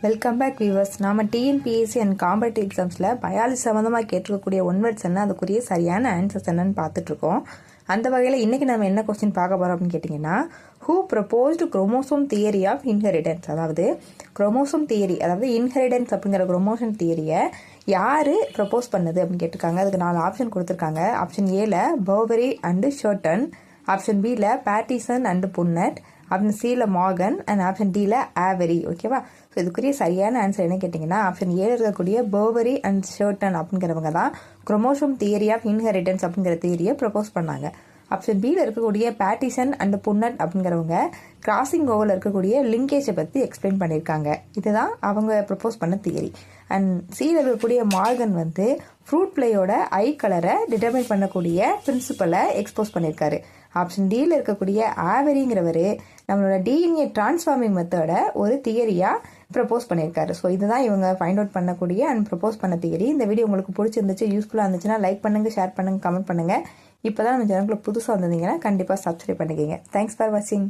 Welcome back viewers. நாம TNPSC and competitive எக்ஸாம்ஸில் biology சம்மந்தமாக கேட்டிருக்கக்கூடிய ஒன்வர்ட்ஸ் என்ன, அதுக்குரிய சரியான ஆன்சர்ஸ் என்னன்னு பார்த்துட்ருக்கோம். அந்த வகையில் இன்றைக்கி நம்ம என்ன கொஸ்டின் பார்க்க போகிறோம் அப்படின்னு கேட்டிங்கன்னா, who proposed chromosome theory of inheritance, அதாவது குரோமோசோம் தியரி, அதாவது இன்ஹெரிடன்ஸ் அப்படிங்கிற குரோமோசோம் தியரியை யார் ப்ரொப்போஸ் பண்ணது அப்படின்னு கேட்டிருக்காங்க. அதுக்கு 4 ஆப்ஷன் கொடுத்துருக்காங்க. ஆப்ஷன் ஏல பர்பரி அண்டு ஷர்டன், ஆப்ஷன் பியில் பேட்டிசன் அண்டு புன்னட், ஆப்ஷன் சியில் மார்கன் அண்ட் ஆப்ஷன் டியில் ஆவரி. ஓகேவா? ஸோ இதுக்குரிய சரியான ஆன்சர் என்ன கேட்டிங்கன்னா, ஆப்ஷன் ஏல இருக்கக்கூடிய பர்பரி அண்ட் ஷர்டன் அப்படிங்கிறவங்க தான் குரோமோசோம் தியரி ஆஃப் இன்ஹெரிடன்ஸ் அப்படிங்கிற தியரியை ப்ரொபோஸ் பண்ணாங்க. ஆப்ஷன் பியில் இருக்கக்கூடிய பேட்டிசன் அண்ட் புன்னட் அப்படிங்கிறவங்க கிராசிங் ஓவரில் இருக்கக்கூடிய லிங்கேஜை பற்றி எக்ஸ்பிளைன் பண்ணியிருக்காங்க. இதுதான் அவங்க ப்ரொப்போஸ் பண்ண தியரி. அண்ட் சியில் இருக்கக்கூடிய மார்கன் வந்து ஃப்ரூட் பிளேயோட ஐ கலரை டிட்டர்மைன் பண்ணக்கூடிய பிரின்சிபலை எக்ஸ்போஸ் பண்ணியிருக்காரு. ஆப்ஷன் டியில் இருக்கக்கூடிய ஆவரிங்கிறவர் நம்மளோட டிஎன்ஏ டிரான்ஸ்ஃபார்மிங் மெத்தடை ஒரு தியரியாக ப்ரப்போஸ் பண்ணியிருக்காரு. ஸோ இதுதான் இவங்க ஃபைண்ட் அவுட் பண்ணக்கூடிய அண்ட் ப்ரப்போஸ் பண்ண தியரி. இந்த வீடியோ உங்களுக்கு பிடிச்சிருந்துச்சு, யூஸ்ஃபுல்லாக இருந்துச்சுன்னா லைக் பண்ணுங்கள், ஷேர் பண்ணுங்கள், கமெண்ட் பண்ணுங்கள். இப்போ தான் நம்ம சேனலுக்குள்ள புதுசாக வந்திருந்தீங்கன்னா கண்டிப்பாக சப்ஸ்கிரைப் பண்ணிக்கோங்க. தேங்க்ஸ் ஃபார் வாட்சிங்.